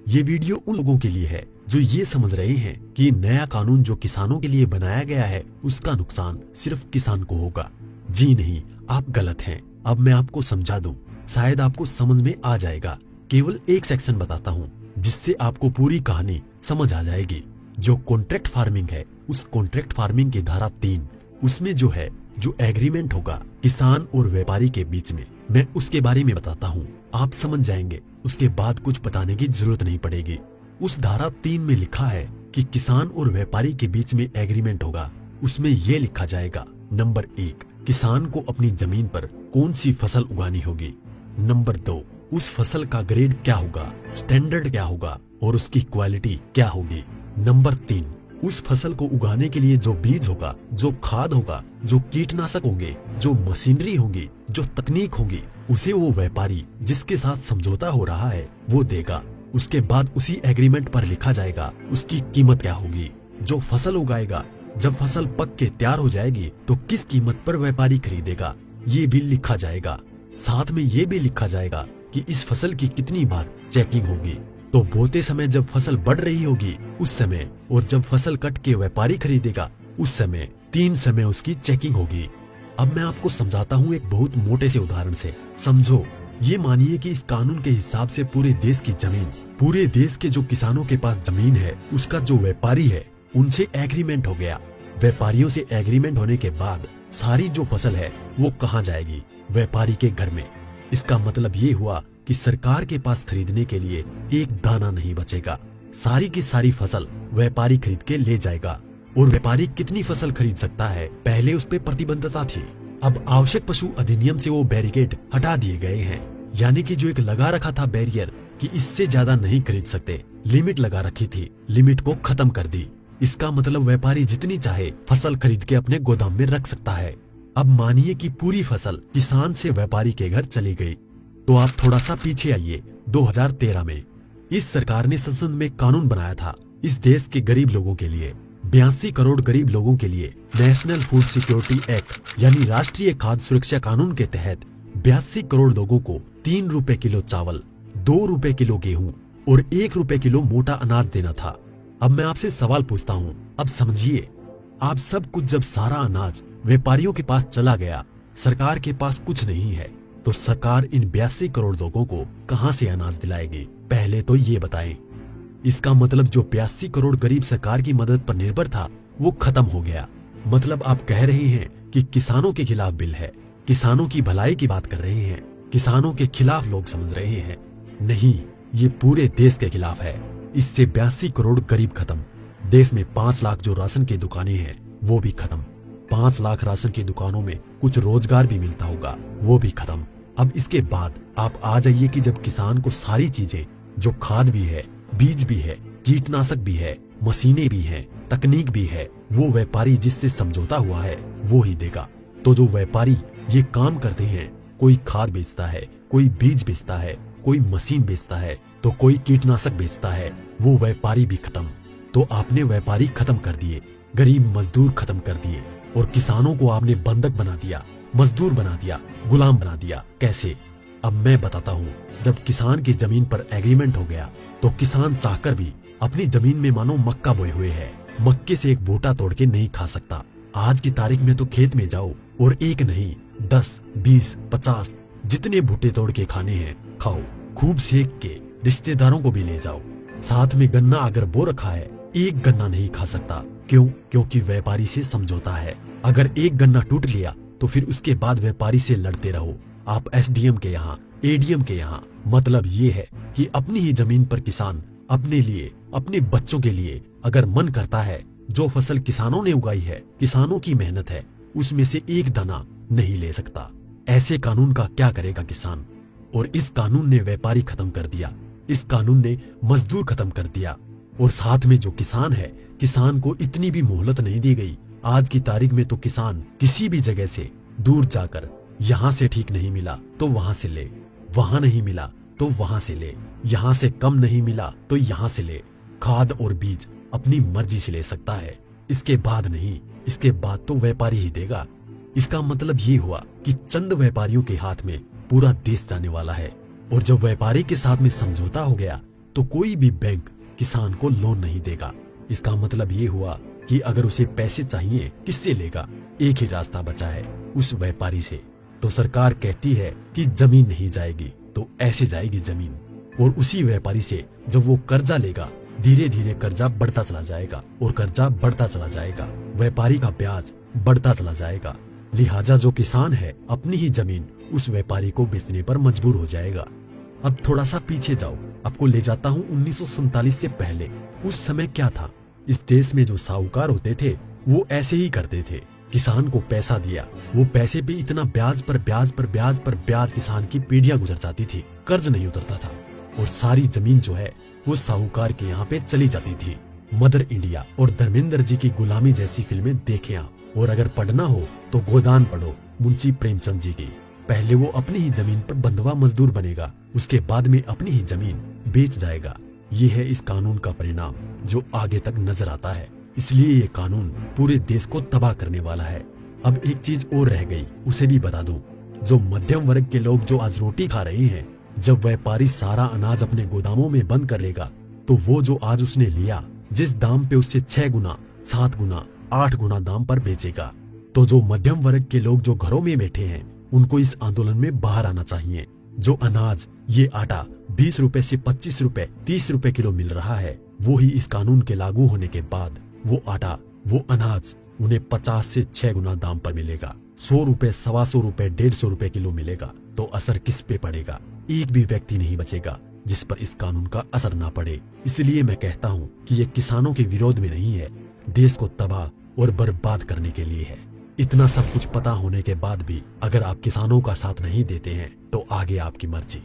ये वीडियो उन लोगों के लिए है जो ये समझ रहे हैं कि नया कानून जो किसानों के लिए बनाया गया है उसका नुकसान सिर्फ किसान को होगा। जी नहीं, आप गलत हैं। अब मैं आपको समझा दूं, शायद आपको समझ में आ जाएगा। केवल एक सेक्शन बताता हूँ जिससे आपको पूरी कहानी समझ आ जाएगी। जो कॉन्ट्रैक्ट फार्मिंग है, उस कॉन्ट्रैक्ट फार्मिंग की धारा 3, उसमें जो एग्रीमेंट होगा किसान और व्यापारी के बीच में, मैं उसके बारे में बताता हूँ। आप समझ जाएंगे, उसके बाद कुछ बताने की जरूरत नहीं पड़ेगी। उस धारा 3 में लिखा है कि किसान और व्यापारी के बीच में एग्रीमेंट होगा। उसमें ये लिखा जाएगा, नंबर 1, किसान को अपनी जमीन पर कौन सी फसल उगानी होगी। नंबर 2, उस फसल का ग्रेड क्या होगा, स्टैंडर्ड क्या होगा और उसकी क्वालिटी क्या होगी। नंबर 3, उस फसल को उगाने के लिए जो बीज होगा, जो खाद होगा, जो कीटनाशक होंगे, जो मशीनरी होगी, जो तकनीक होगी, उसे वो व्यापारी जिसके साथ समझौता हो रहा है वो देगा। उसके बाद उसी एग्रीमेंट पर लिखा जाएगा उसकी कीमत क्या होगी। जो फसल उगाएगा, जब फसल पक के तैयार हो जाएगी तो किस कीमत पर व्यापारी खरीदेगा, ये भी लिखा जाएगा। साथ में ये भी लिखा जाएगा कि इस फसल की कितनी बार चेकिंग होगी। तो बोते समय जब फसल बढ़ रही होगी उस समय, और जब फसल कट के व्यापारी खरीदेगा उस समय, 3 समय उसकी चेकिंग होगी। अब मैं आपको समझाता हूँ एक बहुत मोटे से उदाहरण से। समझो, ये मानिए कि इस कानून के हिसाब से पूरे देश की जमीन, पूरे देश के जो किसानों के पास जमीन है, उसका जो व्यापारी है उनसे एग्रीमेंट हो गया। व्यापारियों से एग्रीमेंट होने के बाद सारी जो फसल है वो कहाँ जाएगी, व्यापारी के घर में। इसका मतलब ये हुआ कि सरकार के पास खरीदने के लिए एक दाना नहीं बचेगा। सारी की सारी फसल व्यापारी खरीद के ले जाएगा। और व्यापारी कितनी फसल खरीद सकता है, पहले उस पे प्रतिबंधता थी। अब आवश्यक पशु अधिनियम से वो बैरिकेड हटा दिए गए हैं। यानी कि जो एक लगा रखा था बैरियर कि इससे ज्यादा नहीं खरीद सकते, लिमिट लगा रखी थी, लिमिट को खत्म कर दी। इसका मतलब व्यापारी जितनी चाहे फसल खरीद के अपने गोदाम में रख सकता है। अब मानिए कि पूरी फसल किसान से व्यापारी के घर चली गई, तो आप थोड़ा सा पीछे आइए। 2013 में इस सरकार ने संसद में कानून बनाया था इस देश के गरीब लोगों के लिए। 82 करोड़ गरीब लोगों के लिए नेशनल फूड सिक्योरिटी एक्ट यानी राष्ट्रीय खाद्य सुरक्षा कानून के तहत 82 करोड़ लोगों को 3 रुपए किलो चावल, 2 रुपए किलो गेहूं और 1 रुपए किलो मोटा अनाज देना था। अब मैं आपसे सवाल पूछता हूँ, अब समझिए, आप सब कुछ जब सारा अनाज व्यापारियों के पास चला गया, सरकार के पास कुछ नहीं है, तो सरकार इन 82 करोड़ लोगों को कहां से अनाज दिलाएगी, पहले तो ये बताएं। इसका मतलब जो 82 करोड़ गरीब सरकार की मदद पर निर्भर था वो खत्म हो गया। मतलब आप कह रहे हैं कि किसानों के खिलाफ बिल है, किसानों की भलाई की बात कर रहे हैं, किसानों के खिलाफ लोग समझ रहे हैं। नहीं, ये पूरे देश के खिलाफ है। इससे 82 करोड़ गरीब खत्म। देश में 5 लाख जो राशन की दुकानें हैं वो भी खत्म। 5 लाख राशन की दुकानों में कुछ रोजगार भी मिलता होगा, वो भी खत्म। अब इसके बाद आप आ जाइए कि जब किसान को सारी चीजें, जो खाद भी है, बीज भी है, कीटनाशक भी है, मशीनें भी हैं, तकनीक भी है, वो व्यापारी जिससे समझौता हुआ है वो ही देगा। तो जो व्यापारी ये काम करते हैं, कोई खाद बेचता है, कोई बीज बेचता है, कोई मशीन बेचता है, तो कोई कीटनाशक बेचता है, वो व्यापारी भी खत्म। तो आपने व्यापारी खत्म कर दिए, गरीब मजदूर खत्म कर दिए, और किसानों को आपने बंधक बना दिया, मजदूर बना दिया, गुलाम बना दिया। कैसे? अब मैं बताता हूँ। जब किसान की जमीन पर एग्रीमेंट हो गया तो किसान चाहकर भी अपनी जमीन में मानो मक्का बोए हुए है, मक्के से एक बूटा तोड़ के नहीं खा सकता। आज की तारीख में तो खेत में जाओ और एक नहीं 10, 20, 50 जितने बूटे तोड़ के खाने हैं खाओ, खूब सेक के रिश्तेदारों को भी ले जाओ। साथ में गन्ना अगर बो रखा है, एक गन्ना नहीं खा सकता। क्यों? क्योंकि व्यापारी से समझौता है। अगर एक गन्ना टूट लिया तो फिर उसके बाद व्यापारी से लड़ते रहो, आप एसडीएम के यहाँ, एडीएम के यहाँ। मतलब ये है कि अपनी ही जमीन पर किसान अपने लिए, अपने बच्चों के लिए अगर मन करता है, जो फसल किसानों ने उगाई है, किसानों की मेहनत है, उसमें से एक दाना नहीं ले सकता। ऐसे कानून का क्या करेगा किसान? और इस कानून ने व्यापारी खत्म कर दिया, इस कानून ने मजदूर खत्म कर दिया, और साथ में जो किसान है, किसान को इतनी भी मोहलत नहीं दी गई। आज की तारीख में तो किसान किसी भी जगह से दूर जाकर, यहाँ से ठीक नहीं मिला तो वहां से ले, वहां नहीं मिला तो वहां से ले, यहाँ से कम नहीं मिला तो यहाँ से ले। खाद और बीज अपनी मर्जी से ले सकता है, इसके बाद नहीं, इसके बाद तो व्यापारी ही देगा। इसका मतलब ये हुआ कि चंद व्यापारियों के हाथ में पूरा देश जाने वाला है। और जब व्यापारी के साथ में समझौता हो गया तो कोई भी बैंक किसान को लोन नहीं देगा। इसका मतलब ये हुआ कि अगर उसे पैसे चाहिए किससे लेगा? एक ही रास्ता बचा है, उस व्यापारी से। तो सरकार कहती है कि जमीन नहीं जाएगी, तो ऐसे जाएगी जमीन। और उसी व्यापारी से जब वो कर्जा लेगा, धीरे धीरे कर्जा बढ़ता चला जाएगा और कर्जा बढ़ता चला जाएगा, व्यापारी का ब्याज बढ़ता चला जाएगा। लिहाजा जो किसान है अपनी ही जमीन उस व्यापारी को बेचने पर मजबूर हो जाएगा। अब थोड़ा सा पीछे जाओ, आपको ले जाता हूँ 1947 से पहले। उस समय क्या था? इस देश में जो साहूकार होते थे वो ऐसे ही करते थे। किसान को पैसा दिया, वो पैसे पे इतना ब्याज पर ब्याज पर ब्याज पर ब्याज किसान की पीढ़ियां गुजर जाती थी, कर्ज नहीं उतरता था और सारी जमीन जो है वो साहूकार के यहाँ पे चली जाती थी। मदर इंडिया और धर्मेंद्र जी की गुलामी जैसी फिल्में देखें आप। और अगर पढ़ना हो तो गोदान पढ़ो मुंशी प्रेमचंद जी की। पहले वो अपनी ही जमीन पर बंधुआ मजदूर बनेगा, उसके बाद में अपनी ही जमीन बेच जाएगा। ये है इस कानून का परिणाम जो आगे तक नजर आता है। इसलिए ये कानून पूरे देश को तबाह करने वाला है। अब एक चीज और रह गई, उसे भी बता दूं। जो मध्यम वर्ग के लोग जो आज रोटी खा रहे हैं, जब व्यापारी सारा अनाज अपने गोदामों में बंद कर लेगा, तो वो जो आज उसने लिया जिस दाम पे उससे 6 गुना 7 गुना 8 गुना दाम पर बेचेगा। तो जो मध्यम वर्ग के लोग जो घरों में बैठे हैं, उनको इस आंदोलन में बाहर आना चाहिए। जो अनाज, ये आटा 20 रुपए से 25 रुपए 30 रुपए किलो मिल रहा है, वो ही इस कानून के लागू होने के बाद वो आटा, वो अनाज उन्हें 50 से 6 गुना दाम पर मिलेगा। 100 रुपए, 125 रुपए, 150 रुपए किलो मिलेगा। तो असर किस पे पड़ेगा? एक भी व्यक्ति नहीं बचेगा जिस पर इस कानून का असर ना पड़े। इसलिए मैं कहता हूँ कि ये किसानों के विरोध में नहीं है, देश को तबाह और बर्बाद करने के लिए है। इतना सब कुछ पता होने के बाद भी अगर आप किसानों का साथ नहीं देते हैं तो आगे आपकी मर्जी।